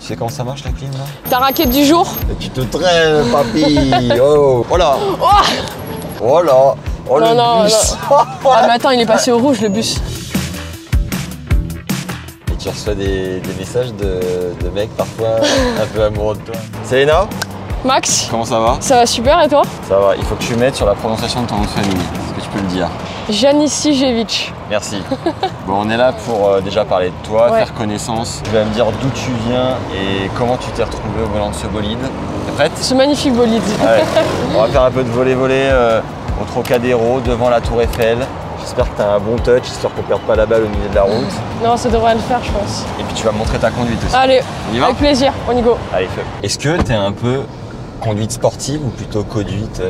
Tu sais comment ça marche la clim là? Ta raquette du jour? Et tu te traînes, papy. Oh, voilà. Oh, Voilà. Oh, non, le non, bus. non. Ah mais attends, il est passé au rouge le bus. Et tu reçois des messages de mecs parfois un peu amoureux de toi. C'est Léna? Max, Comment ça va? ça va super et toi? Ça va, il faut que tu m'aides sur la prononciation de ton nom de famille. Est-ce que tu peux le dire? Janicijevich. Merci. Bon, on est là pour déjà parler de toi, Ouais. faire connaissance. Tu vas me dire d'où tu viens et comment tu t'es retrouvé au volant de ce bolide. T'es prête? Ce magnifique bolide. Allez, on va faire un peu de volley-volley au Trocadéro, devant la Tour Eiffel. J'espère que tu as un bon touch, histoire qu'on ne perde pas la balle au milieu de la route. Non, ça devrait le faire, je pense. Et puis tu vas me montrer ta conduite aussi. Allez, On y va? avec plaisir, on y go. Allez, feu. Est-ce que tu es un peu conduite sportive ou plutôt conduite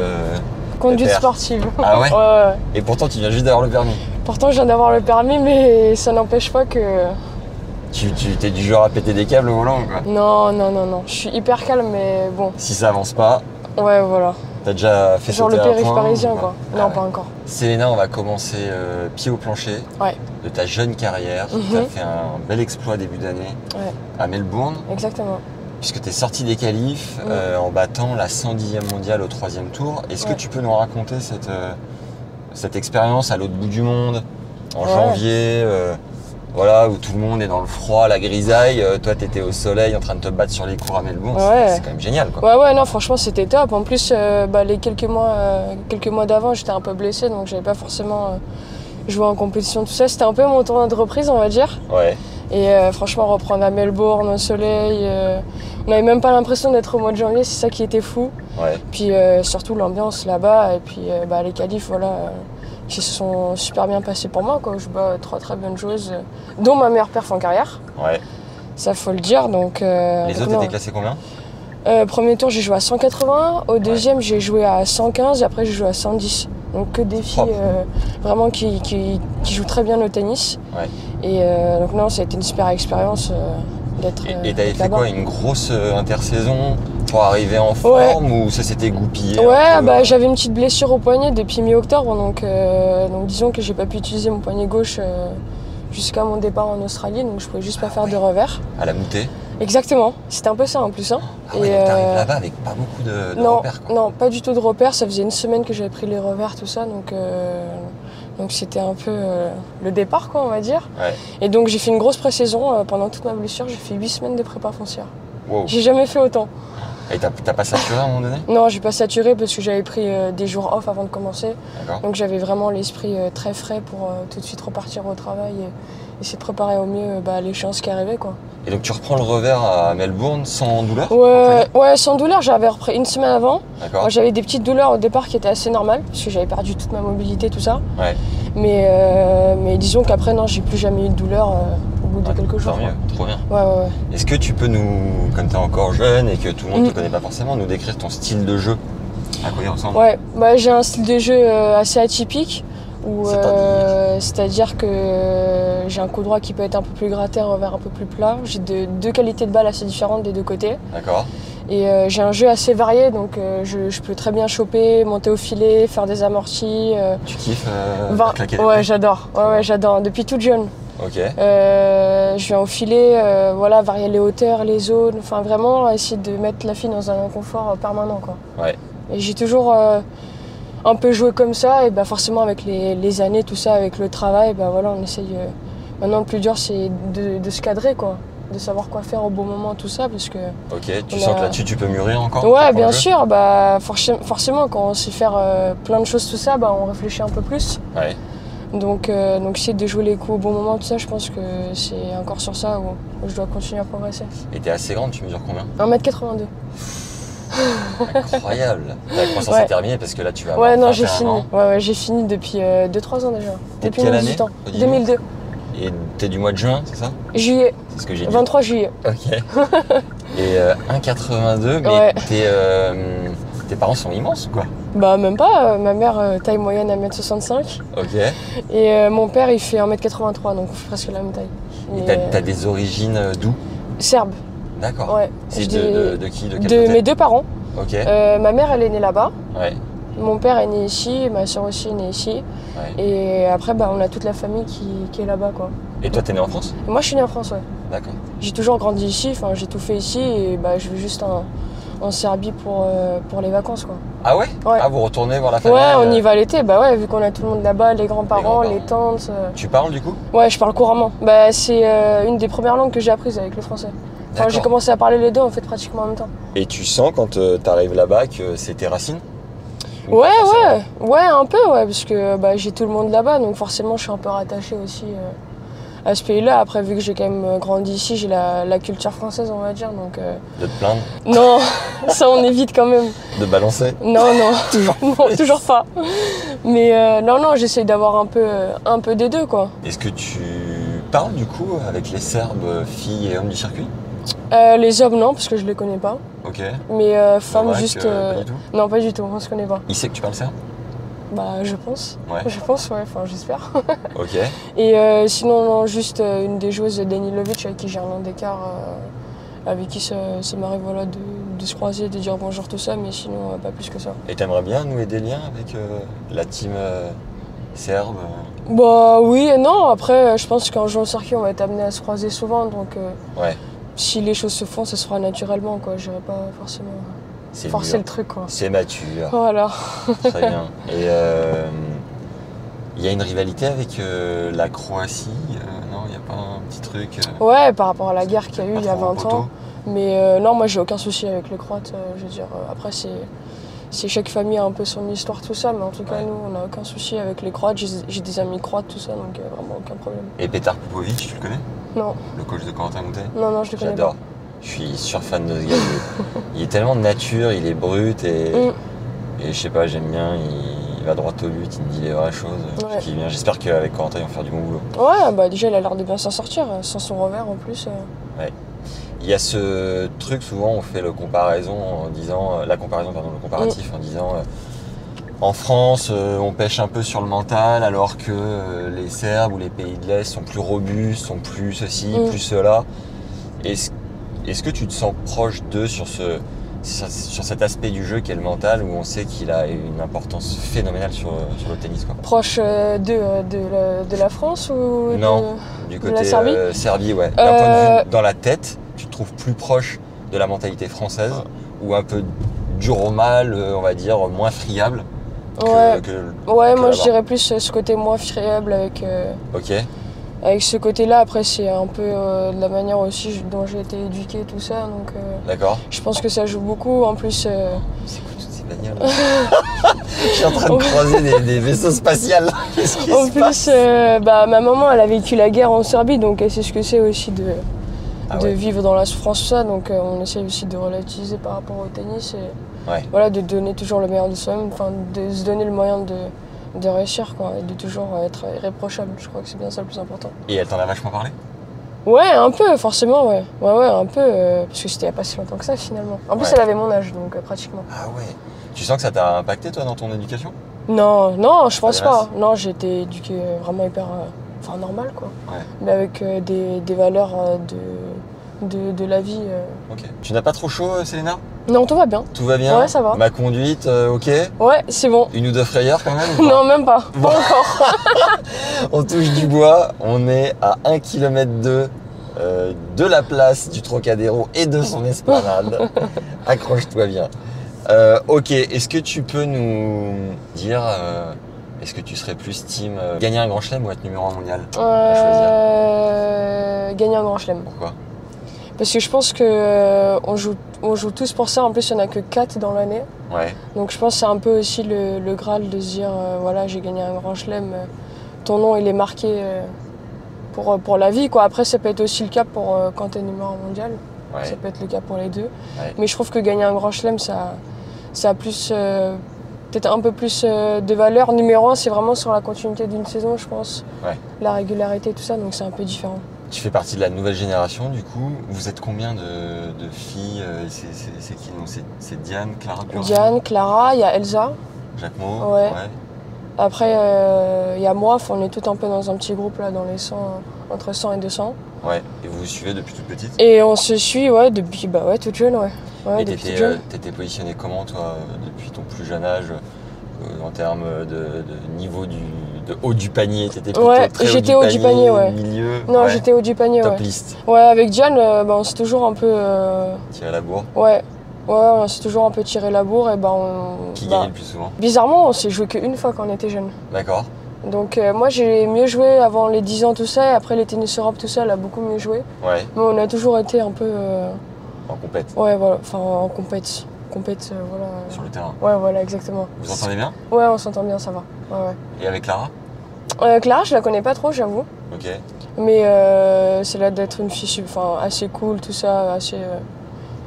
Conduite pépère? sportive. Ah ouais? Ouais. Et pourtant, tu viens juste d'avoir le permis. Pourtant, je viens d'avoir le permis, mais ça n'empêche pas que... Tu t'es du genre à péter des câbles au volant ou quoi? Non, non, non, non. Je suis hyper calme, mais bon. Si ça avance pas, Ouais, voilà. t'as déjà fait Genre sauter le un périph' point parisien, ou pas? quoi. Ah Non, ouais. pas encore. Séléna, on va commencer pied au plancher Ouais, de ta jeune carrière. Tu as fait un bel exploit début d'année ouais, à Melbourne, exactement. puisque tu es sorti des qualifs en battant la 110e mondiale au 3e tour. Est-ce que Ouais. tu peux nous raconter cette expérience à l'autre bout du monde, en Ouais. janvier, voilà, où tout le monde est dans le froid, la grisaille, toi tu étais au soleil en train de te battre sur les cours à Melbourne, Ouais. c'est quand même génial quoi. Ouais, ouais, non, franchement, c'était top. En plus, les quelques mois d'avant, j'étais un peu blessée, donc j'avais pas forcément joué en compétition, tout ça. C'était un peu mon tournoi de reprise, on va dire. Ouais, Et franchement, reprendre à Melbourne, au soleil, on n'avait même pas l'impression d'être au mois de janvier, c'est ça qui était fou. ouais. Puis surtout l'ambiance là-bas, et puis les qualifs, voilà, qui se sont super bien passés pour moi, quoi. Je bats 3 très bonnes joueuses, dont ma meilleure perf en carrière, Ouais. ça faut le dire. Donc, Les donc autres non. étaient classés combien? Premier tour, j'ai joué à 180, au deuxième, j'ai joué à 115, et après, j'ai joué à 110. Donc que des filles vraiment qui jouent très bien au tennis. Ouais. Et donc non, ça a été une super expérience d'être Et t'avais fait là-bas. quoi, une grosse intersaison pour arriver en forme ou ça s'était goupillé? Ouais, bah j'avais une petite blessure au poignet depuis mi-octobre, donc disons que j'ai pas pu utiliser mon poignet gauche jusqu'à mon départ en Australie, donc je pouvais juste pas faire de revers. À la moutée? Exactement, c'était un peu ça en plus. Hein. Ah ouais, donc t'arrives là-bas avec pas beaucoup de non, repères quoi. non, pas du tout de repères, ça faisait une semaine que j'avais pris les revers, tout ça, donc c'était un peu le départ, quoi, on va dire. Ouais. Et donc j'ai fait une grosse pré-saison, pendant toute ma blessure, j'ai fait 8 semaines de prépa foncière. Wow. J'ai jamais fait autant. Et t'as pas saturé à un moment donné? Non, j'ai pas saturé parce que j'avais pris des jours off avant de commencer. D'accord. Donc j'avais vraiment l'esprit très frais pour tout de suite repartir au travail et essayer de préparer au mieux l'échéance qui arrivait, quoi. Et donc tu reprends le revers à Melbourne sans douleur? Ouais, sans douleur, j'avais repris une semaine avant. D'accord. Moi, j'avais des petites douleurs au départ qui étaient assez normales parce que j'avais perdu toute ma mobilité, tout ça. Ouais. Mais disons qu'après, non, j'ai plus jamais eu de douleur au bout de quelques jours. Tant mieux, trop bien. Ouais. Est-ce que tu peux nous, comme t'es encore jeune et que tout le monde te connaît pas forcément, nous décrire ton style de jeu? À quoi il ressemble? Ouais, j'ai un style de jeu assez atypique. C'est-à-dire que j'ai un coup droit qui peut être un peu plus gratté, un revers un peu plus plat. J'ai deux qualités de balle assez différentes des deux côtés. D'accord. Et j'ai un jeu assez varié, donc je peux très bien choper, monter au filet, faire des amortis. Tu kiffes claquer les Ouais, pieds? j'adore. Ouais, j'adore. Depuis toute jeune. Ok. Je viens au filet, varier les hauteurs, les zones. Enfin, vraiment essayer de mettre la fille dans un confort permanent, quoi. Ouais. Et j'ai toujours un peu joué comme ça, et forcément avec les années, tout ça, avec le travail, voilà, on essaye. Maintenant, le plus dur, c'est de se cadrer, quoi. De savoir quoi faire au bon moment, tout ça, parce que... Ok, tu sens que là-dessus, tu peux mûrir encore? Ouais, bien sûr, forcément, quand on sait faire plein de choses, tout ça, on réfléchit un peu plus. Ouais. Donc essayer de jouer les coups au bon moment, tout ça, je pense que c'est encore sur ça où je dois continuer à progresser. Et t'es assez grande, tu mesures combien? 1m82. Incroyable. Ta croissance est terminée parce que là, tu vas Ouais, avoir non, j'ai 21 fini. ans. Ouais, j'ai fini depuis 2-3 ans déjà. Depuis quelle mes année 18 ans. au début 2002. Et t'es du mois de juin, c'est ça? Juillet. C'est ce que j'ai dit. 23 juillet. Ok. Et 1,82, mais Ouais. tes parents sont immenses ou quoi? Même pas. Ma mère, taille moyenne 1m65. Ok. Et mon père, il fait 1m83, donc presque la même taille. Et t'as des origines d'où? Serbe. D'accord. Ouais. C'est de qui? De quel De côté? mes deux parents. Ok. Ma mère, elle est née là-bas. Ouais. Mon père est né ici, ma soeur aussi est née ici. Ouais. Et après, on a toute la famille qui est là-bas, quoi. Et toi, t'es né en France? Et moi, je suis née en France, ouais. D'accord. J'ai toujours grandi ici, enfin j'ai tout fait ici et bah, je vais juste en Serbie pour les vacances quoi. Ah ouais, Ouais. Ah, vous retournez voir la famille? Ouais, on y va l'été, bah ouais, vu qu'on a tout le monde là-bas, les grands-parents, les tantes. Tu parles du coup? Ouais, je parle couramment. Bah, c'est une des premières langues que j'ai apprises avec le français. Enfin, j'ai commencé à parler les deux en fait pratiquement en même temps. Et tu sens quand t'arrives là-bas que c'est tes racines? Ouais, un peu, ouais, parce que bah, j'ai tout le monde là-bas, donc forcément je suis un peu rattachée aussi à ce pays-là. Après, vu que j'ai quand même grandi ici, j'ai la culture française, on va dire, donc... De te plaindre? Non, ça on évite quand même. De balancer? Non, non, toujours pas. Mais non, j'essaye d'avoir un peu des deux, quoi. Est-ce que tu parles du coup avec les Serbes, filles et hommes du circuit? Les hommes, non, parce que je les connais pas. Ok. Mais femmes, juste... Pas du tout? Non, pas du tout, on se connaît pas. Il sait que tu parles serbe? Bah, je pense. Ouais. Je pense, ouais, enfin, j'espère. Ok. Et sinon, non, juste une des joueuses, Danilovic, avec qui j'ai un an d'écart, avec qui ça m'arrive voilà, de se croiser, de dire bonjour, tout ça, mais sinon, pas plus que ça. Et t'aimerais bien nouer des liens avec la team serbe? Bah oui et non, après, je pense qu'en jouant au circuit, on va être amené à se croiser souvent, donc Ouais. si les choses se font, ça se fera naturellement, quoi. J'irai pas forcément forcer mûr. le truc, quoi. C'est mature. Voilà. Très bien. Et il y a une rivalité avec la Croatie? Non, il n'y a pas un petit truc Ouais, par rapport à la guerre qu'il y a eu pas il y a trop en 20 poteau? ans. Mais non, moi j'ai aucun souci avec les Croates. Je veux dire, après c'est chaque famille a un peu son histoire, tout ça, mais en tout cas, Ouais. nous on n'a aucun souci avec les Croates. J'ai des amis croates, tout ça, donc vraiment aucun problème. Et Petar Popovic, tu le connais? Non, Le coach de Corentin Moutet? non, je le connais J'adore. pas. Je suis surfan de ce gars. Il est tellement de nature, il est brut et je sais pas, j'aime bien. Il va droit au but, il me dit les vraies choses. Ouais. Je kiffe bien. J'espère qu'avec Corentin, ils vont faire du bon boulot. Ouais, bah déjà il a l'air de bien s'en sortir, sans son revers en plus. Il y a ce truc, souvent on fait la comparaison en disant, le comparatif en disant en France on pêche un peu sur le mental alors que les Serbes ou les pays de l'Est sont plus robustes, sont plus ceci, plus cela. Est-ce que tu te sens proche d'eux sur cet aspect du jeu qui est le mental où on sait qu'il a une importance phénoménale sur le tennis quoi? Proche de la France ou Non, du côté la Serbie? Serbie, ouais. D'un point de vue dans la tête, tu te trouves plus proche de la mentalité française ou un peu dur au mal, on va dire, moins friable Ouais, moi là-bas. je dirais plus ce côté moins friable avec Ok, ce côté-là. Après, c'est un peu de la manière aussi dont j'ai été éduquée, tout ça. Donc, d'accord. je pense que ça joue beaucoup. En plus, C'est quoi toutes ces bagnoles? Je suis en train de croiser des vaisseaux spatials. Qu'est-ce qui se passe? bah, ma maman, elle a vécu la guerre en Serbie, donc elle sait ce que c'est aussi de vivre dans la souffrance, tout ça. Donc, on essaie aussi de relativiser par rapport au tennis et voilà, de donner toujours le meilleur de soi-même, enfin, de se donner le moyen de réussir, quoi, et de toujours être irréprochable. Je crois que c'est bien ça le plus important. Et elle t'en a vachement parlé? Ouais, un peu, forcément, ouais. Ouais, un peu, parce que c'était il n'y a pas si longtemps que ça, finalement. En plus, elle avait mon âge, donc pratiquement. Ah ouais. Tu sens que ça t'a impacté, toi, dans ton éducation? Non, je pense pas. Non, j'ai été éduquée vraiment hyper... Enfin, normal, quoi. Ouais. Mais avec des valeurs de la vie. Ok. Tu n'as pas trop chaud, Selena? Non, tout va bien. Tout va bien? Ouais, ça va. Ma conduite, ok? Ouais, c'est bon. Une ou deux frayeurs quand même? Ou pas? Non, même pas. Bon. Pas encore. On touche du bois, on est à 1,2 km de la place du Trocadéro et de son esplanade. Accroche-toi bien. Ok, est-ce que tu peux nous dire, est-ce que tu serais plus team gagner un grand chelem ou être numéro 1 mondial à choisir? Gagner un grand chelem. Pourquoi? Parce que je pense que on joue tous pour ça. En plus, il n'y en a que 4 dans l'année. Ouais. Donc je pense que c'est un peu aussi le Graal de se dire, voilà, j'ai gagné un grand chelem. Ton nom, il est marqué pour la vie, quoi. Après, ça peut être aussi le cas pour quand tu es numéro 1 mondial. Ouais. Ça peut être le cas pour les deux. Ouais. Mais je trouve que gagner un grand chelem, ça a plus... peut-être un peu plus de valeur. Numéro 1, c'est vraiment sur la continuité d'une saison, je pense. Ouais. La régularité, tout ça, donc c'est un peu différent. Tu fais partie de la nouvelle génération, du coup. Vous êtes combien de filles? C'est qui? C'est Diane, Clara Burin, Diane, Clara, il y a Elsa. Jacquemot? Ouais. Après, il y a moi, on est tous un peu dans un petit groupe là, dans les 100, entre 100 et 200. Ouais. Et vous vous suivez depuis toute petite? Et on se suit, depuis toute jeune, ouais. Et depuis toute jeune. t'étais positionné comment, toi, depuis ton plus jeune âge, en termes de niveau du de haut du panier, t'étais plutôt Ouais, très j'étais haut du panier, ouais. milieu. Non, ouais. j'étais haut du panier, Top ouais. list. Ouais, avec Diane, bah, on s'est toujours un peu... Tirer la bourre. Ouais, on s'est toujours un peu tiré la bourre et bah on... Qui bah, gagnait le plus souvent? Bizarrement, on s'est joué qu'une fois quand on était jeune. D'accord. Donc moi j'ai mieux joué avant les 10 ans tout ça et après les tennis Europe tout ça, elle a beaucoup mieux joué. Ouais. Mais on a toujours été un peu... En compète. Ouais, voilà, enfin en compète, voilà. Sur le terrain. Ouais, voilà, exactement. Vous entendez bien? Ouais, on s'entend bien, ça va. Ouais, Et avec Clara? ouais. Clara, je la connais pas trop, j'avoue. Ok. Mais c'est là d'être une fille assez cool, tout ça,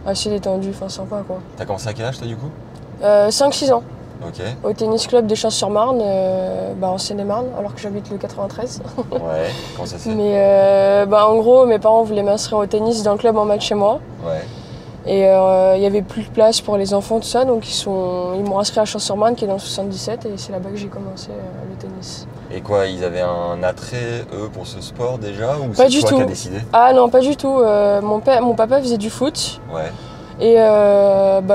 assez détendue, enfin sympa quoi. T'as commencé à quel âge toi du coup? 5-6 ans, Ok. au tennis club de Champs-sur-Marne, en Seine-et-Marne, alors que j'habite le 93. Ouais. Comment ça se fait? Mais en gros, mes parents voulaient m'inscrire au tennis dans le club en bas de chez moi. Ouais. Et il y avait plus de place pour les enfants, tout ça, donc ils m'ont inscrit à Champs-sur-Marne qui est dans le 77 et c'est là-bas que j'ai commencé le tennis. Et quoi, ils avaient un attrait, eux, pour ce sport déjà? Ou Pas c'est du toi tout. qui as décidé? Ah non, pas du tout. Mon papa faisait du foot. Ouais. Et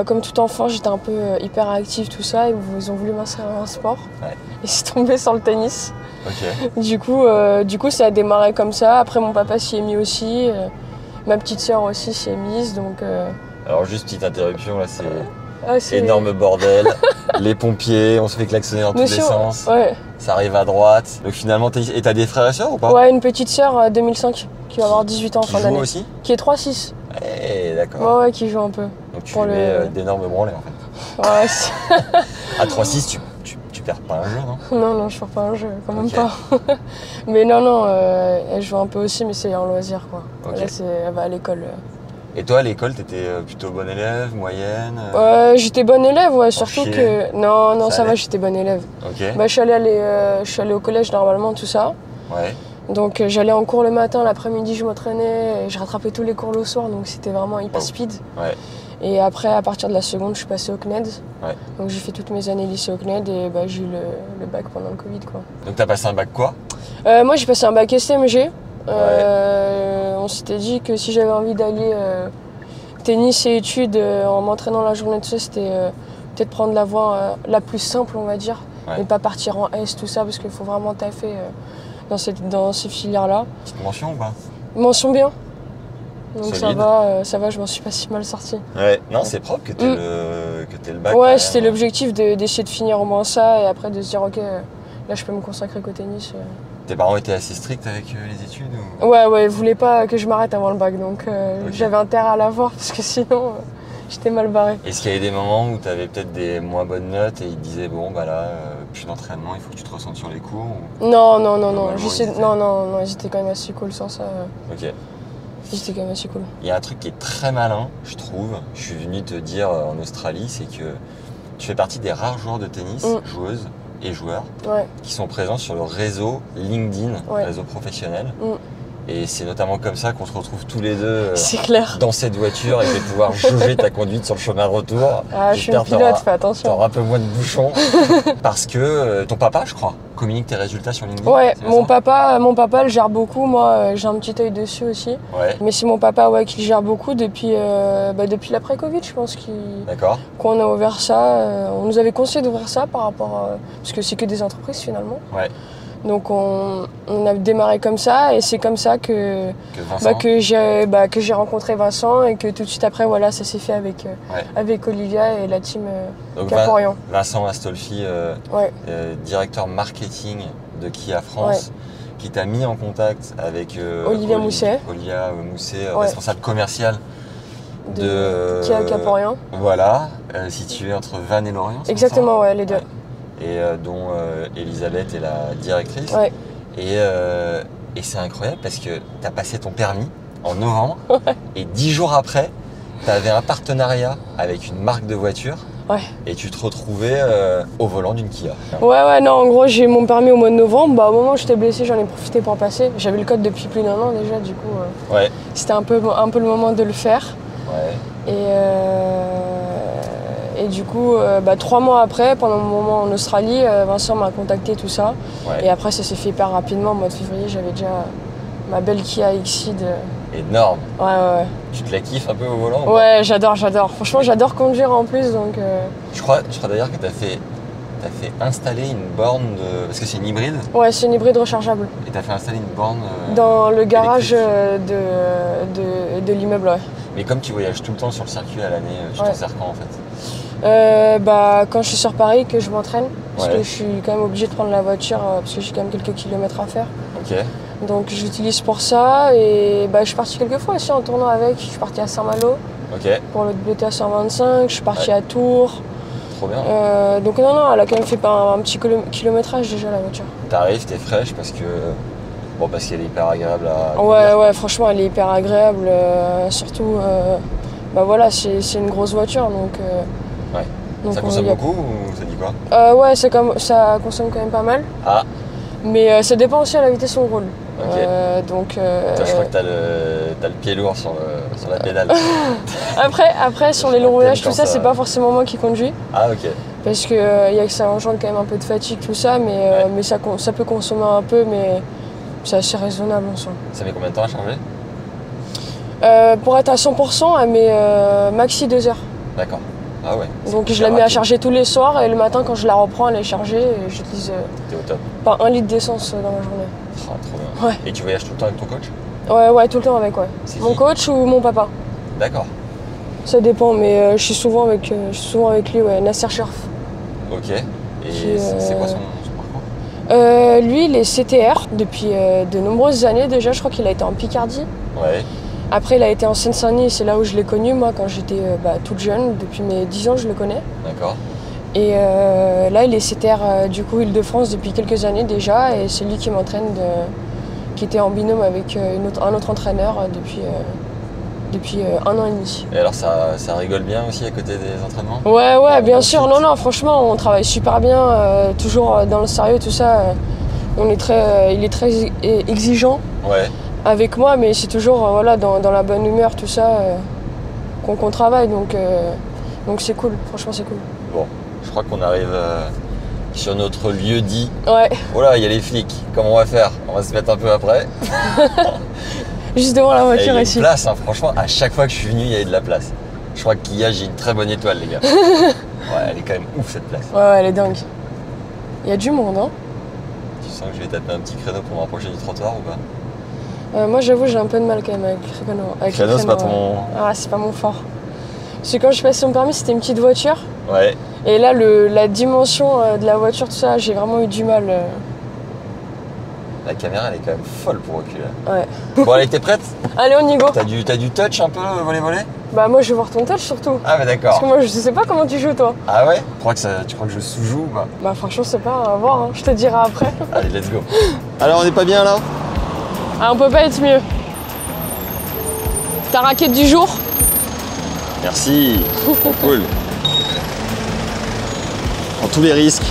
comme tout enfant, j'étais un peu hyper active, tout ça, et ils ont voulu m'inscrire à un sport. Ouais. Et c'est tombé sur le tennis. Ok. Du coup, ça a démarré comme ça. Après, mon papa s'y est mis aussi. Ma petite sœur aussi s'y est mise. Donc, Alors juste petite interruption, là c'est c'est énorme bordel. Les pompiers, on se fait klaxonner dans tous les sens. Ouais. Ça arrive à droite. Donc finalement, et t'as des frères et sœurs ou pas? Ouais, une petite sœur 2005 qui va avoir 18 ans en Qui fin joue d'année. aussi? Qui est 3-6. D'accord. Ouais, qui joue un peu. Donc tu pour lui mets d'énormes branlées en fait. Ouais, À 3-6, tu perds pas un jeu, non? non, je fais pas un jeu, quand même Ok. pas. Mais non, elle joue un peu aussi, mais c'est un loisir quoi. Ok. Là, elle va à l'école. Et toi, à l'école, t'étais plutôt bonne élève, moyenne? J'étais bonne élève, ouais, surtout chier. que... Non, Ça ça va, allait. j'étais bonne élève. Ok. Je suis allée au collège normalement, tout ça. Ouais. Donc j'allais en cours le matin, l'après-midi je m'entraînais, et je rattrapais tous les cours le soir, donc c'était vraiment hyper Wow. speed. Ouais. Et après, à partir de la seconde, je suis passée au CNED. Ouais. Donc j'ai fait toutes mes années lycée au CNED et j'ai eu le bac pendant le Covid, quoi. Donc t'as passé un bac quoi? Moi j'ai passé un bac STMG. On s'était dit que si j'avais envie d'aller tennis et études en m'entraînant la journée de ça, c'était peut-être prendre la voie la plus simple, on va dire, Ouais. et pas partir en S, tout ça, parce qu'il faut vraiment taffer dans ces filières-là. Petite mention ou pas? Mention bien. Donc Solide. ça va, je m'en suis pas si mal sortie. Ouais. Non, c'est propre que t'aies le bac. Ouais, quand c'était même. l'objectif d'essayer de finir au moins ça, et après de se dire, ok, là je peux me consacrer qu'au tennis. Tes parents étaient assez stricts avec les études ou... Ouais, ils voulaient pas que je m'arrête avant le bac, donc Ok. j'avais intérêt à l'avoir, parce que sinon, j'étais mal barrée. Est-ce qu'il y avait des moments où tu avais peut-être des moins bonnes notes et ils te disaient bon bah là plus d'entraînement, il faut que tu te ressentes sur les cours ou... Non, Normalement, ils étaient quand même assez cool sans ça. Ok. Ils étaient quand même assez cool. Il y a un truc qui est très malin, je trouve. Je suis venu te dire en Australie, c'est que tu fais partie des rares joueurs de tennis, joueuses et joueurs, Ouais. qui sont présents sur le réseau LinkedIn, Ouais. réseau professionnel. Mm. Et c'est notamment comme ça qu'on se retrouve tous les deux C'est clair. dans cette voiture et je vais pouvoir jauger ta conduite sur le chemin retour. Ah, je suis une J'espère pilote, fais attention. t'auras un peu moins de bouchons. Parce que ton papa, je crois, communique tes résultats sur LinkedIn. Ouais, c'est bien ça mon papa le gère beaucoup, moi j'ai un petit œil dessus aussi. Ouais, Mais c'est mon papa qui le gère beaucoup depuis l'après-Covid, je pense d'accord. qu'on a ouvert ça. On nous avait conseillé d'ouvrir ça par rapport parce que c'est que des entreprises finalement. Ouais. Donc on a démarré comme ça et c'est comme ça que j'ai rencontré Vincent et que tout de suite après voilà ça s'est fait avec Olivia et la team Donc Caporian. Vincent Astolfi, Ouais. directeur marketing de Kia France, qui t'a mis en contact avec Olivia Mousset. Olivia Mousset, responsable commercial de Kia Caporian. Voilà, situé entre Vannes et Lorient. c'est Exactement, ça les deux. Et dont Elisabeth est la directrice. Ouais. Et c'est incroyable parce que tu as passé ton permis en novembre et 10 jours après, tu avais un partenariat avec une marque de voiture Ouais. et tu te retrouvais au volant d'une Kia. Ouais, non, en gros, j'ai eu mon permis au mois de novembre. Au moment où j'étais blessée, j'en ai profité pour passer. J'avais le code depuis plus d'1 an déjà, du coup, Ouais. c'était un peu le moment de le faire. Ouais. Et du coup, 3 mois après, pendant mon moment en Australie, Vincent m'a contacté, tout ça. Ouais. Et après, ça s'est fait hyper rapidement. Au mois de février, j'avais déjà ma belle Kia Exceed. Énorme. Ouais. Tu te la kiffes un peu au volant ou pas? Ouais, j'adore. Franchement, j'adore conduire en plus, donc... Je crois d'ailleurs que tu as t'as fait installer une borne de... Parce que c'est une hybride, Ouais, c'est une hybride rechargeable. et t'as fait installer une borne Dans le garage électrique. de l'immeuble, ouais. Mais comme tu voyages tout le temps sur le circuit à l'année, tu Ouais. t'en sers quand en fait? Quand je suis sur Paris, que je m'entraîne, parce Ouais. que je suis quand même obligée de prendre la voiture, parce que j'ai quand même quelques kilomètres à faire. Ok. Donc je l'utilise pour ça, et je suis partie quelques fois aussi en tournoi avec. Je suis partie à Saint-Malo Ok. pour le WTA 125, je suis partie à Tours. Trop bien. Donc non, elle a quand même fait un petit kilométrage déjà la voiture. T'arrives, t'es fraîche parce que... Bon, parce qu'elle est hyper agréable à Ouais, conduire. ouais, franchement elle est hyper agréable, surtout, voilà, c'est une grosse voiture, donc... Ouais. donc Ça on consomme y a- beaucoup ou ça dit quoi? Ouais, ça consomme quand même pas mal, Ah, mais ça dépend aussi à la vitesse où on roule. ok. Donc, Toi, je crois que t'as le pied lourd sur la pédale. après, sur les longs T'aimes voyages, quand tout ça, ça- c'est pas forcément moi qui conduis. Ah, ok. Parce que ça engendre quand même un peu de fatigue, tout ça, mais ça peut consommer un peu, mais c'est assez raisonnable en soi. Ça met combien de temps à charger? Pour être à 100%, elle met maxi 2 heures. D'accord. Ah ouais. Donc C'est je la mets à rapide. charger tous les soirs, et le matin, quand je la reprends, elle est chargée, et j'utilise T'es au top. pas 1 litre d'essence dans la journée. Ah, trop bien. Ouais. Et tu voyages tout le temps avec ton coach? Ouais, tout le temps avec, ouais. C'est Mon qui? coach ou mon papa, D'accord. ça dépend, mais je suis souvent avec lui, ouais, Nasser Cherf. Ok. Et Qui, c'est quoi son parcours? Lui, il est CTR depuis de nombreuses années déjà. Je crois qu'il a été en Picardie. Ouais. Après, il a été en Seine-Saint-Denis. C'est là où je l'ai connu, moi, quand j'étais toute jeune. Depuis mes 10 ans, je le connais. D'accord. Et là, il est CTR du coup Île-de-France depuis quelques années déjà. Et c'est lui qui m'entraîne, qui était en binôme avec un autre entraîneur depuis 1 an et demi. Et alors, ça rigole bien aussi à côté des entraînements? Ouais, bien Dans sûr. le fit. Non, franchement, on travaille super bien. Toujours dans le sérieux, tout ça. Il est très exigeant Ouais. avec moi, mais c'est toujours voilà, dans la bonne humeur, tout ça, qu'on travaille. Donc c'est cool, franchement c'est cool. Bon, je crois qu'on arrive sur notre lieu dit. Ouais, Oh là, il y a les flics. Comment on va faire? On va se mettre un peu après. juste devant la Et il y voiture a une ici. place, hein. Franchement, à chaque fois que je suis venu, il y avait de la place. Je crois qu'hier, j'ai une très bonne étoile, les gars. Ouais, elle est quand même ouf cette place. Ouais, elle est dingue. Il y a du monde, hein. Tu sens que je vais taper un petit créneau pour me rapprocher du trottoir ou pas? Moi j'avoue, j'ai un peu de mal quand même avec le créneau. Créneau, c'est pas ton... ouais. Ah, c'est pas mon fort. Parce que quand je passais mon permis, c'était une petite voiture. Ouais. Et là, la dimension de la voiture, tout ça, j'ai vraiment eu du mal. La caméra, elle est quand même folle pour reculer. Ouais. Bon, allez, t'es prête? Allez, on y go. T'as du touch un peu, voler? Bah moi, je vais voir ton touch surtout. Ah, mais Parce d'accord. que moi, je sais pas comment tu joues, toi. Ah ouais? Tu crois que je sous-joue ou pas? Bah franchement, c'est pas, on va voir, hein. Je te dirai après. Allez, let's go. Alors, on est pas bien là? Ah, on peut pas être mieux. Ta raquette du jour? Merci. Trop cool. Prends tous les risques.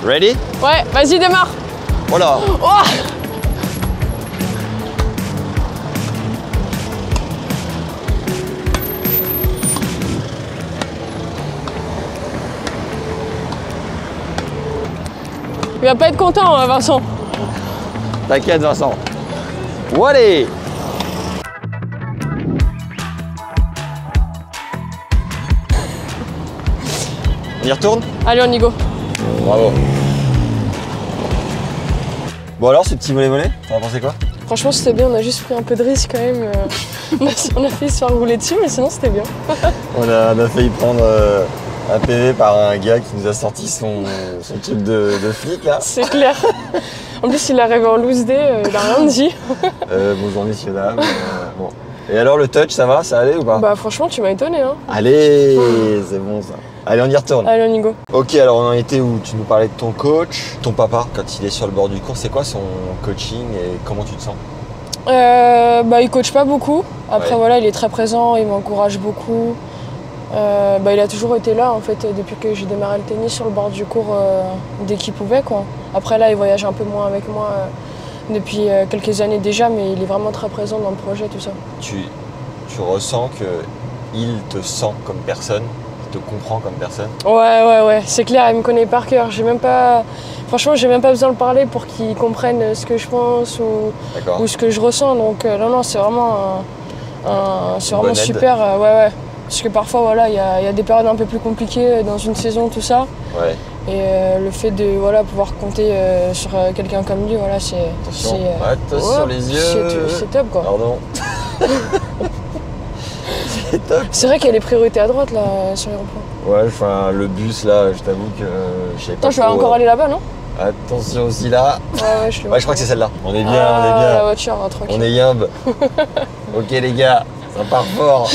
Ready? Ouais, vas-y, démarre. Voilà. Oh, il va pas être content, hein, Vincent. T'inquiète, Vincent. Allez. On y retourne? Allez, on y go. Bravo. Bon alors, ce petit volet, t'en as pensé quoi? Franchement, c'était bien, on a juste pris un peu de risque quand même. On a fait se faire rouler dessus, mais sinon, c'était bien. On a failli prendre un PV par un gars qui nous a sorti son truc de flic là. C'est clair. En plus, il est arrivé en loose day, il a rien dit. Bonjour messieurs dames. Bon. Et alors le touch, ça va? Ça allait ou pas? Bah franchement, tu m'as étonné, hein. Allez, c'est bon ça. Allez, on y retourne. Allez, on y go. Ok, alors on en était où? Tu nous parlais de ton coach. Ton papa, quand il est sur le bord du cours, c'est quoi son coaching et comment tu te sens? Bah, il coach pas beaucoup. Après, Ouais. voilà, il est très présent, il m'encourage beaucoup. Il a toujours été là, en fait, depuis que j'ai démarré le tennis sur le bord du cours, dès qu'il pouvait, quoi. Après, là, il voyage un peu moins avec moi depuis quelques années déjà, mais il est vraiment très présent dans le projet, tout ça. Tu ressens qu'il te sent comme personne, qu'il te comprend comme personne? Ouais, c'est clair, il me connaît par cœur. Franchement, j'ai même pas besoin de parler pour qu'il comprenne ce que je pense D'accord. ou ce que je ressens. Donc, non, c'est vraiment, c'est Une vraiment bonne aide. super. Ouais. Parce que parfois, voilà, il y a des périodes un peu plus compliquées dans une saison, tout ça. Ouais. Et le fait de pouvoir compter sur quelqu'un comme lui, voilà, c'est... Attention, attention les yeux. C'est top, quoi. Pardon. C'est top. C'est vrai qu'il y a les priorités à droite, là, sur les ronds-points. Ouais, enfin, le bus, là, je t'avoue que je sais pas. Attends, je vais encore aller là-bas, non? Attention aussi là. Ouais, je crois que c'est celle-là. On est bien, la voiture, tranquille. On est yimbe. Ok les gars, ça part fort.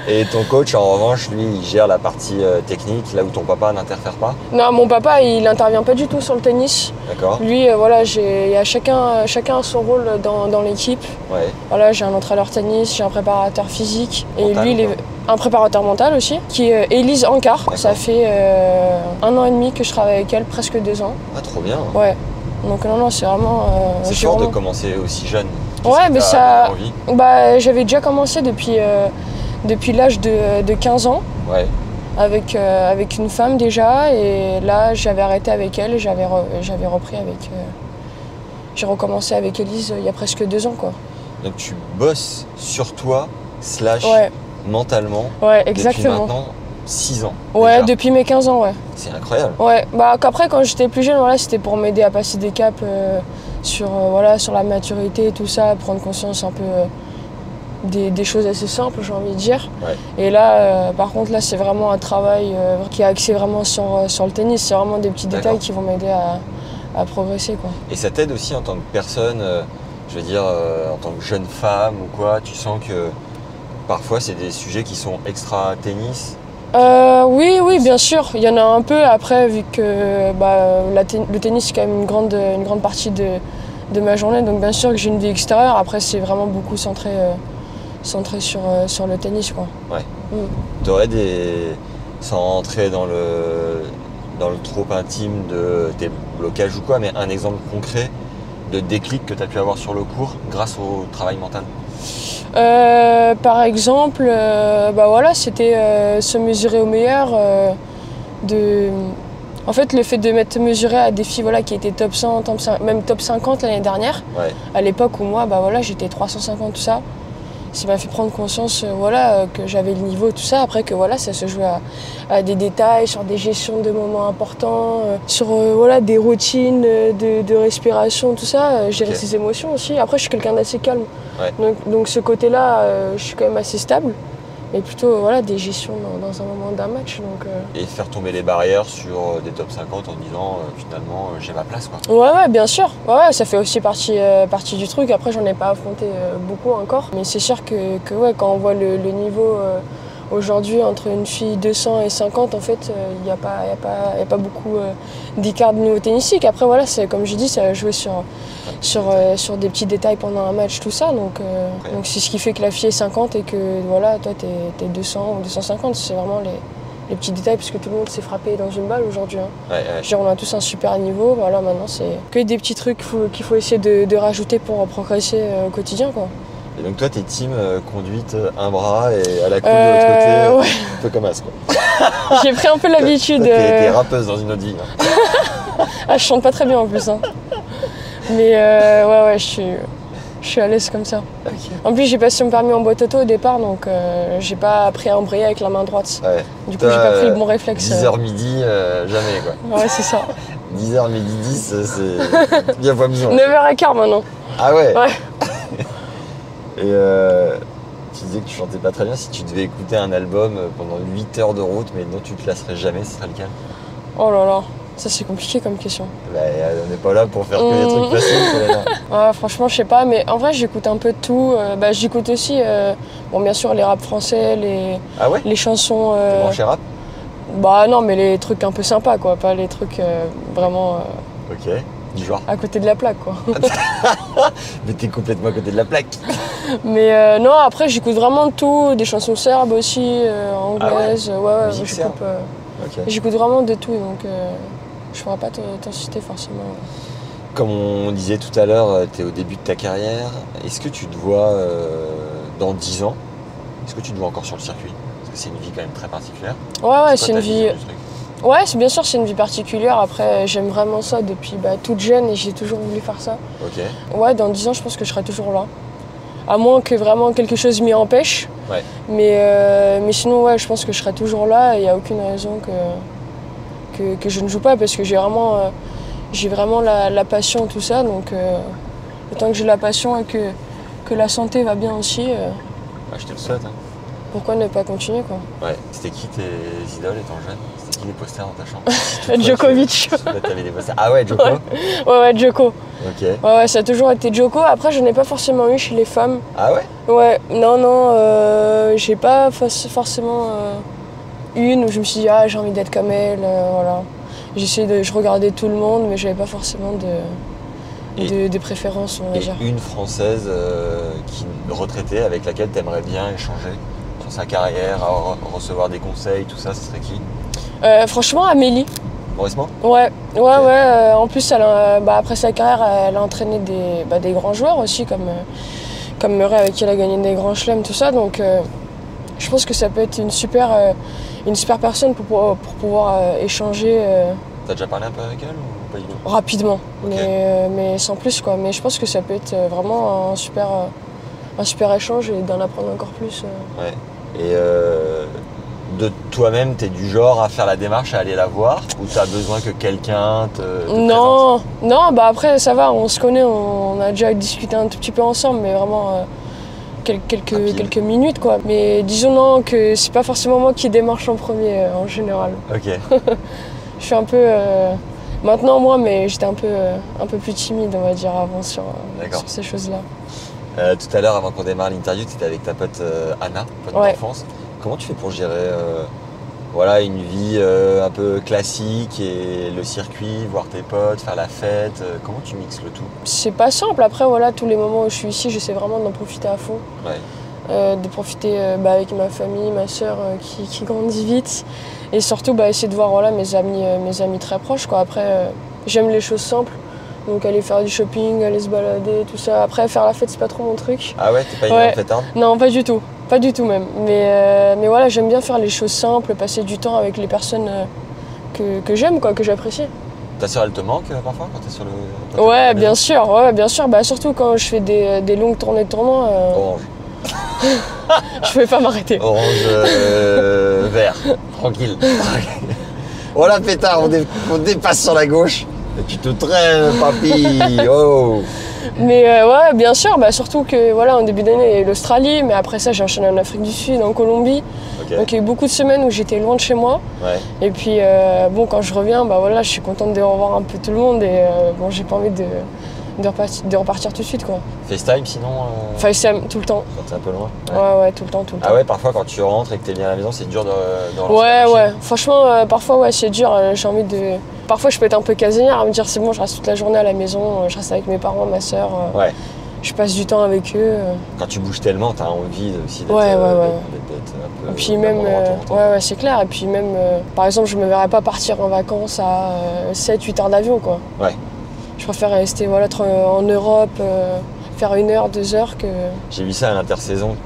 Et ton coach, en revanche, lui, il gère la partie technique, là où ton papa n'interfère pas? Non, mon papa, il n'intervient pas du tout sur le tennis. D'accord. Lui, voilà, il y a chacun a son rôle dans l'équipe. Ouais. Voilà, j'ai un entraîneur tennis, j'ai un préparateur physique. Et Mental, lui, il est un préparateur mental aussi, qui est Élise Ankar. Ça fait 1 an et demi que je travaille avec elle, presque 2 ans. Ah, trop bien. Ouais. Donc non, c'est vraiment... c'est fort de commencer aussi jeune. Ouais, mais ça... Bah, j'avais déjà commencé depuis l'âge de 15 ans. Ouais. Avec une femme déjà, et là j'avais arrêté avec elle et j'avais repris avec... j'ai recommencé avec Élise il y a presque 2 ans, quoi. Donc tu bosses sur toi, mentalement, ouais, exactement. Depuis maintenant 6 ans. Ouais, déjà. depuis mes 15 ans, ouais. C'est incroyable. Ouais, bah après quand j'étais plus jeune, voilà, c'était pour m'aider à passer des caps sur la maturité et tout ça, prendre conscience un peu des choses assez simples, j'ai envie de dire. Ouais. Et là, par contre, là, c'est vraiment un travail qui est axé vraiment sur le tennis. C'est vraiment des petits détails qui vont m'aider à progresser, quoi. Et ça t'aide aussi en tant que personne, je veux dire, en tant que jeune femme ou quoi, tu sens que parfois c'est des sujets qui sont extra tennis? Oui, bien sûr. Il y en a un peu. Après, vu que le tennis, c'est quand même une grande partie de ma journée. Donc, bien sûr que j'ai une vie extérieure. Après, c'est vraiment beaucoup centré sur le tennis, quoi. Ouais. T'aurais sans rentrer dans le trop intime de tes blocages ou quoi, mais un exemple concret de déclic que tu as pu avoir sur le court grâce au travail mental? Par exemple, c'était se mesurer au meilleur. En fait, le fait de m'être mesuré à des filles qui étaient top 100, même top 50 l'année dernière, à l'époque où moi, j'étais 350, tout ça. Ça m'a fait prendre conscience que j'avais le niveau, tout ça. Après que ça se jouait à des détails, sur des gestions de moments importants, sur des routines de respiration, tout ça. Gérer ses émotions aussi. Après, je suis quelqu'un d'assez calme. Ouais. Donc ce côté-là, je suis quand même assez stable. Mais plutôt des gestions dans un moment d'un match. Et faire tomber les barrières sur des top 50 en disant finalement j'ai ma place, quoi. Ouais, bien sûr. Ouais, ça fait aussi partie du truc. Après, j'en ai pas affronté beaucoup encore. Mais c'est sûr que quand on voit le niveau aujourd'hui entre une fille 200 et 50, en fait, il n'y a pas beaucoup d'écart de niveau tennistique. Après, c'est comme je dis, ça va jouer sur des petits détails pendant un match, tout ça. Donc c'est ce qui fait que la fille est 50 et que toi, t'es 200 ou 250. C'est vraiment les petits détails, parce que tout le monde s'est frappé dans une balle aujourd'hui. Hein. Ouais. Je veux dire, on a tous un super niveau. Maintenant, c'est que des petits trucs qu'il faut essayer de rajouter pour progresser au quotidien, quoi. Et donc toi, t'es team conduite un bras et à la cool de l'autre côté, un peu comme As, quoi. J'ai pris un peu l'habitude. T'es rappeuse dans une autre vie. Hein. Je chante pas très bien en plus. Hein. Mais je suis à l'aise comme ça. Okay. En plus, j'ai passé mon permis en boîte auto au départ, donc j'ai pas appris à embrayer avec la main droite. Ouais. Du coup, j'ai pas pris le bon réflexe. 10h midi, jamais, quoi. Ouais, c'est ça. 10h midi 10, c'est bien fois besoin. 9h15 maintenant. Ah ouais. Ouais. Et tu disais que tu chantais pas très bien. Si tu devais écouter un album pendant 8 heures de route, mais dont tu te lasserais jamais, ce serait lequel? Oh là là, ça c'est compliqué comme question. On n'est pas là pour faire que des trucs faciles. Franchement, je sais pas, mais en vrai, j'écoute un peu de tout. J'écoute aussi, bien sûr, les rap français, les chansons. T'es branché rap? Non, mais les trucs un peu sympas, quoi. Pas les trucs vraiment. Ok. Du genre. À côté de la plaque, quoi. Mais t'es complètement à côté de la plaque. Mais non, après j'écoute vraiment de tout, des chansons serbes aussi, anglaises. J'écoute vraiment de tout, donc je pourrais pas t'en citer forcément. Comme on disait tout à l'heure, t'es au début de ta carrière. Est-ce que tu te vois dans 10 ans? Est-ce que tu te vois encore sur le circuit? Parce que c'est une vie quand même très particulière. Ouais, c'est une vie. Ouais, bien sûr, c'est une vie particulière. Après, j'aime vraiment ça depuis toute jeune et j'ai toujours voulu faire ça. Ok. Ouais, dans 10 ans, je pense que je serai toujours là. À moins que vraiment quelque chose m'y empêche. Ouais. Mais sinon, ouais, je pense que je serai toujours là et il n'y a aucune raison que je ne joue pas parce que j'ai vraiment la passion, tout ça. Donc, autant que j'ai la passion et que la santé va bien aussi, Je te le souhaite. Hein. pourquoi ne pas continuer, quoi. Ouais. C'était qui tes idoles étant jeune? C'était qui les posters dans ta chambre? Djokovic. T'avais des posters. Ah ouais, Djoko? Ouais, Djoko. Ok. Ouais, ça a toujours été Djoko. Après, je n'ai pas forcément eu chez les femmes. Ah ouais? Ouais, non, j'ai pas forcément une où je me suis dit, j'ai envie d'être comme elle, voilà. Je regardais tout le monde, mais j'avais pas forcément de préférences, on va dire. Une Française retraitée avec laquelle tu aimerais bien échanger sur sa carrière, recevoir des conseils, tout ça, ce serait qui? Franchement, Amélie. Mauresmo? Ouais. En plus, après sa carrière, elle a entraîné des grands joueurs aussi, comme Murray, avec qui elle a gagné des grands chelems, tout ça. Donc, je pense que ça peut être une super personne pour pouvoir échanger. T'as déjà parlé un peu avec elle ou pas du tout? Rapidement, Okay. mais sans plus, quoi. Mais je pense que ça peut être vraiment un super échange et d'en apprendre encore plus. Ouais. Et de toi-même, t'es du genre à faire la démarche, à aller la voir, ou t'as besoin que quelqu'un te présente? Non, après ça va, on se connaît, on a déjà discuté un tout petit peu ensemble, mais vraiment quelques minutes, quoi. Mais disons non, que c'est pas forcément moi qui démarche en premier en général. Ok. Je suis un peu maintenant moi, mais j'étais un peu plus timide, on va dire, avant sur ces choses-là. Tout à l'heure, avant qu'on démarre l'interview, tu étais avec ta pote Anna, pote d'enfance. Comment tu fais pour gérer une vie un peu classique et le circuit, voir tes potes, faire la fête? Comment tu mixes le tout? C'est pas simple. Après, voilà, tous les moments où je suis ici, j'essaie vraiment d'en profiter à fond. Ouais. De profiter avec ma famille, ma sœur qui grandit vite. Et surtout, essayer de voir mes amis très proches, quoi. Après, j'aime les choses simples. Donc aller faire du shopping, aller se balader, tout ça. Après, faire la fête, c'est pas trop mon truc. Ah ouais, t'es pas une fêtarde? Non, pas du tout. Pas du tout même. Mais voilà, j'aime bien faire les choses simples, passer du temps avec les personnes que j'aime, quoi, que j'apprécie. Ta sœur, elle te manque parfois quand t'es sur le... Ouais, bien sûr. Surtout quand je fais des longues tournées de tournoi. Orange. Je pouvais pas m'arrêter. Orange vert, tranquille. Voilà, pétard, on dépasse sur la gauche. Et tu te traînes, papy. Oh. Mais ouais, bien sûr, surtout que en début d'année, il y a eu l'Australie, mais après ça, j'ai enchaîné en Afrique du Sud, en Colombie. Okay. Donc il y a eu beaucoup de semaines où j'étais loin de chez moi. Ouais. Et puis quand je reviens, je suis contente de revoir un peu tout le monde et j'ai pas envie de repartir tout de suite, quoi. FaceTime sinon FaceTime tout le temps. Quand t'es un peu loin? Ouais, tout le temps. Ah ouais, parfois quand tu rentres et que t'es bien à la maison, c'est dur de Ouais. Franchement, parfois, c'est dur. J'ai envie de... Parfois, je peux être un peu casanière à me dire c'est bon, je reste toute la journée à la maison, je reste avec mes parents, ma sœur. Ouais. Je passe du temps avec eux. Quand tu bouges tellement, t'as envie aussi d'être ouais. un peu... Et puis même, c'est clair. Et puis même, par exemple, je me verrais pas partir en vacances à 7-8 heures d'avion, quoi. Ouais. Je préfère rester en Europe, faire 1 heure, 2 heures que... J'ai vu ça à l'intersaison.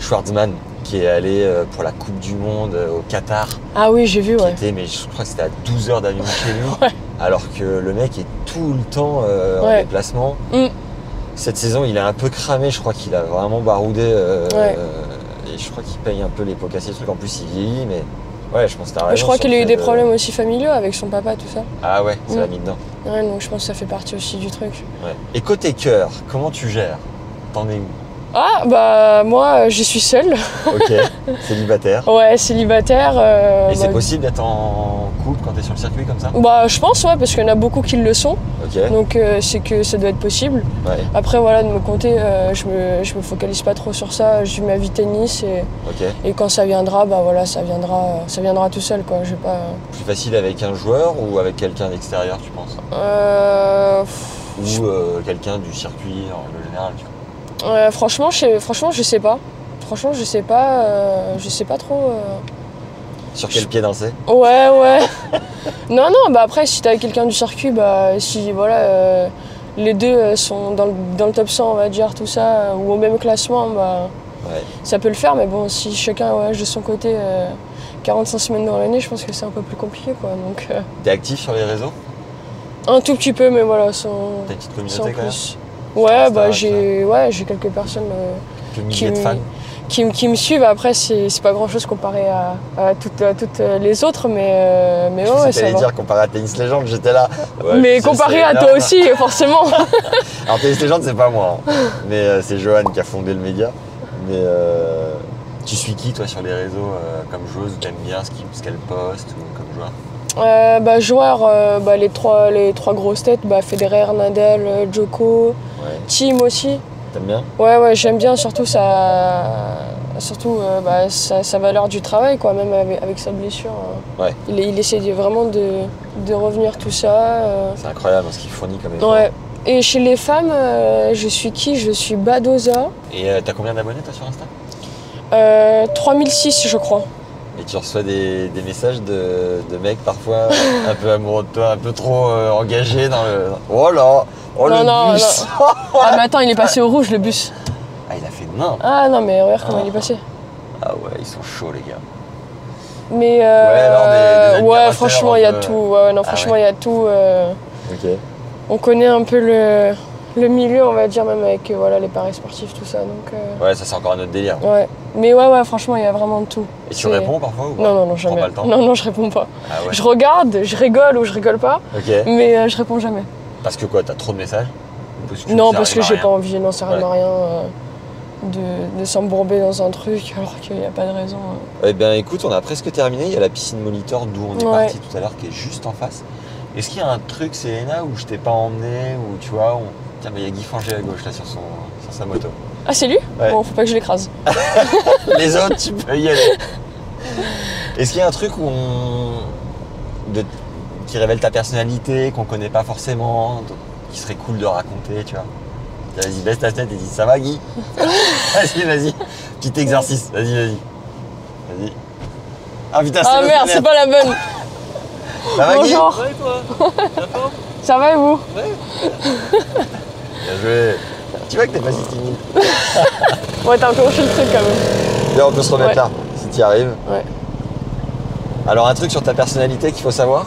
Schwartzmann qui est allé pour la Coupe du Monde au Qatar. Ah oui, j'ai vu, ouais. Mais je crois que c'était à 12 heures d'avion chez lui. Ouais. Alors que le mec est tout le temps en déplacement. Cette saison, il est un peu cramé. Je crois qu'il a vraiment baroudé. Et je crois qu'il paye un peu les pots cassés, trucs. En plus, il vieillit, mais... Ouais, je pense que t'as raison. Je crois qu'il a eu des problèmes aussi familiaux avec son papa, tout ça. Ah ouais, ça l'a mis dedans. Ouais, donc je pense que ça fait partie aussi du truc. Ouais. Et côté cœur, comment tu gères? T'en es où? Ah, moi, je suis seule. Ok, célibataire. Ouais, célibataire. Et c'est possible d'être en couple quand t'es sur le circuit comme ça? Je pense, ouais, parce qu'il y en a beaucoup qui le sont. Ok. Donc c'est que ça doit être possible. Ouais. Après, de mon côté, je me focalise pas trop sur ça. Je vis ma vie tennis et quand ça viendra, ça viendra tout seul, quoi. Je vais pas... Plus facile avec un joueur ou avec quelqu'un d'extérieur, tu penses? Ou quelqu'un du circuit en général, tu vois? Franchement, je sais pas. Franchement, je sais pas trop. Sur quel pied danser? Ouais. non, après, si t'es avec quelqu'un du circuit, si les deux sont dans le top 100, on va dire, tout ça, ou au même classement, ça peut le faire. Mais bon, si chacun voyage de son côté 45 semaines dans l'année, je pense que c'est un peu plus compliqué, quoi. Donc, T'es actif sur les réseaux? Un tout petit peu, mais voilà, sans T'as une petite communauté quand même? Ouais, j'ai quelques personnes quelques milliers de fans qui me suivent. Après, c'est pas grand-chose comparé à toutes les autres, mais ouais, ça va. dire comparé à Tennis Legend, j'étais là. Ouais, mais comparé à toi aussi, forcément. Alors Tennis Legend, c'est pas moi, hein. Mais c'est Johan qui a fondé le média. Mais tu suis qui, toi, sur les réseaux comme joueuse? T'aimes bien ce qu'elle poste ou comme joueur? Joueur, les trois grosses têtes, Federer, Nadal, Djoko, Thiem aussi. T'aimes bien? Ouais, j'aime bien, surtout sa valeur du travail, quoi, même avec sa blessure. Ouais. Il essaie vraiment de revenir tout ça. C'est incroyable ce qu'il fournit comme effort. Ouais. Et chez les femmes, je suis qui? Je suis Badoza. Et t'as combien d'abonnés, toi, sur Insta? 3006, je crois. Et tu reçois des messages de mecs parfois un peu amoureux de toi, un peu trop engagés dans le... Oh là! Oh, non, le bus. Non. Ah mais attends, il est passé au rouge, le bus. Ah, il a fait nain. Ah non, mais regarde comment il est passé. Ah ouais, ils sont chauds, les gars. Mais alors franchement, il y a tout. Ouais, non, franchement, il y a tout. Ok. On connaît un peu le milieu, on va dire, même avec les paris sportifs, tout ça. Donc, ouais, ça c'est encore un autre délire. Ouais. Mais ouais, franchement, il y a vraiment de tout. Et tu réponds parfois ou pas? Non, jamais. Prends pas le temps. Non, je réponds pas. Ah ouais. Je regarde, je rigole ou je rigole pas. Ok. Mais je réponds jamais. Parce que quoi, t'as trop de messages? Non, parce que j'ai pas envie, non, ça sert à rien de s'embourber dans un truc alors qu'il n'y a pas de raison. Eh bien écoute, on a presque terminé. Il y a la piscine Molitor d'où on est parti tout à l'heure qui est juste en face. Est-ce qu'il y a un truc, Selena, où je t'ai pas emmené, ou tu vois, tiens, mais il y a Guy Fangé à gauche là sur sa moto. Ah, c'est lui? Ouais. Bon, faut pas que je l'écrase. Les autres, tu peux y aller. Est-ce qu'il y a un truc qui révèle ta personnalité, qu'on connaît pas forcément, qui serait cool de raconter, tu vois? Vas-y, baisse ta tête et dis ça va, Guy? Vas-y. Petit exercice, vas-y. Ah putain, ah merde, c'est pas la bonne. Ça va, Guy? Bonjour. Ouais, toi? Ça va et vous? Ouais. Bien joué. Tu vois que t'es pas si timide. Ouais, t'as enclenché le truc quand même. Là, on peut se remettre là, si t'y arrives. Ouais. Alors, un truc sur ta personnalité qu'il faut savoir?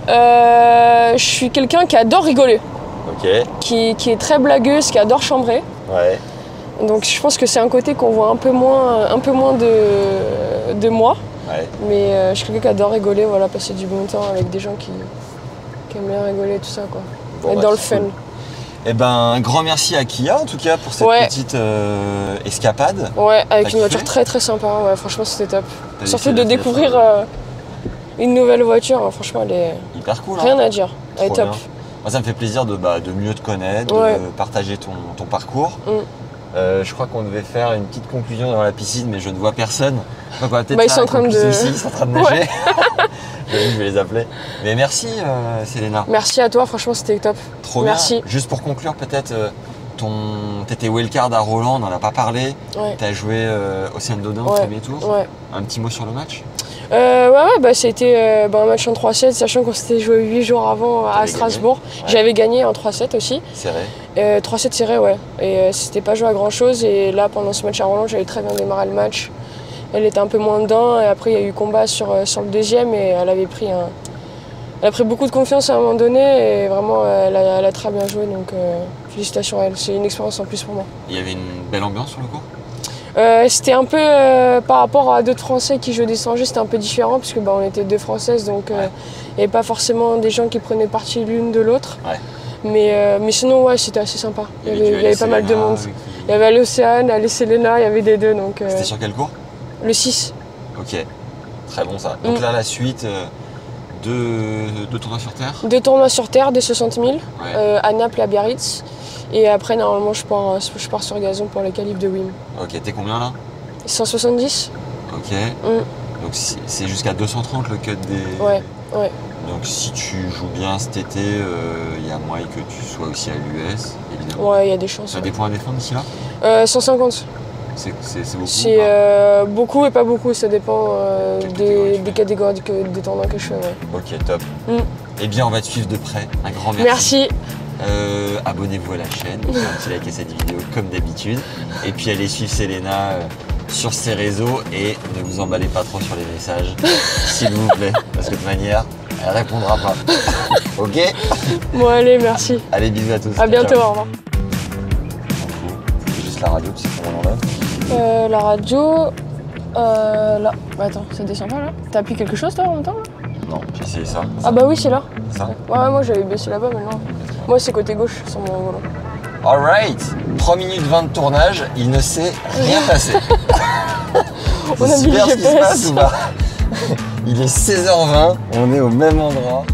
Je suis quelqu'un qui adore rigoler. Ok. Qui est très blagueuse, qui adore chambrer. Ouais. Donc je pense que c'est un côté qu'on voit un peu moins de moi. Ouais. Mais je suis quelqu'un qui adore rigoler, passer du bon temps avec des gens qui aiment bien rigoler, tout ça, quoi. Bon, Être dans le fun. Cool. Eh ben, un grand merci à Kia en tout cas pour cette petite escapade. Ouais, avec une kiffé? voiture très très sympa, ouais, franchement c'était top. T'as Surtout laissé de la découvrir une nouvelle voiture, franchement elle est hyper cool. rien à dire, elle est Trop top. bien. Moi ça me fait plaisir de mieux te connaître, Ouais. de partager ton parcours. Je crois qu'on devait faire une petite conclusion dans la piscine mais je ne vois personne. Donc on va peut-être Ils faire sont en la train de... conclusion ici, ils sont en train de nager. Ouais. Je vais les appeler. Mais merci Selena. Merci à toi, franchement c'était top. Trop Merci. bien. Juste pour conclure peut-être, t'étais wildcard à Roland, on n'en a pas parlé. Ouais. T'as joué Océane Dodin au premier tour. Ouais. Un petit mot sur le match? C'était un match en 3-7, sachant qu'on s'était joué 8 jours avant à Strasbourg. Ouais. J'avais gagné en 3-7 aussi. Serré. 3-7 serré, ouais. Et c'était pas joué à grand chose. Et là, pendant ce match à Roland, j'avais très bien démarré le match. Elle était un peu moins dedans. Et après, il y a eu combat sur le deuxième. Et elle avait pris elle a pris beaucoup de confiance à un moment donné. Et vraiment, elle a très bien joué. Donc, félicitations à elle. C'est une expérience en plus pour moi. Il y avait une belle ambiance sur le court? C'était un peu par rapport à d'autres Français qui jouaient des étrangers, c'était un peu différent parce que on était deux Françaises, donc il n'y avait pas forcément des gens qui prenaient parti l'une de l'autre. Ouais. Mais sinon, ouais, c'était assez sympa. Il y avait pas mal de monde. Qui... Il y avait l'Océane, Selena, il y avait des deux. C'était sur quel cours? Le 6. Ok, très bon ça. Donc là, la suite, deux tournois sur terre? 2 tournois sur terre, des 60 000, ouais. à Naples, à Biarritz. Et après, normalement, je pars sur gazon pour les qualifs de WIM. Ok, t'es combien là? 170. Ok. Donc c'est jusqu'à 230 le cut des... Ouais. Donc si tu joues bien cet été, il y a moyen que tu sois aussi à l'US, évidemment. Ouais, il y a des chances. Tu as des points à défendre d'ici là? 150. C'est beaucoup? C'est beaucoup et pas beaucoup, ça dépend des catégories des tournois que je fais. Ouais. Ok, top. Eh bien, on va te suivre de près. Un grand merci. Merci. Abonnez-vous à la chaîne, mettez un petit like à cette vidéo comme d'habitude. Et puis allez suivre Selena sur ses réseaux et ne vous emballez pas trop sur les messages, s'il vous plaît, parce que de toute manière, elle répondra pas. Ok? Bon allez, merci. Allez, bisous à tous. À bientôt, au revoir. C'est juste la radio, tu sais comment on enlève. La radio. Là. Bah, attends, ça descend pas là? T'as appuyé quelque chose toi en même temps là? Non, j'ai essayé ça. Ah bah oui, c'est là. Ça. Ouais, moi j'avais baissé là-bas, mais non. Moi c'est côté gauche sur mon volant. Alright, 3 minutes 20 de tournage, il ne s'est rien passé. On a mis le super ce qui se GPS. passe ou pas? Il est 16h20, on est au même endroit.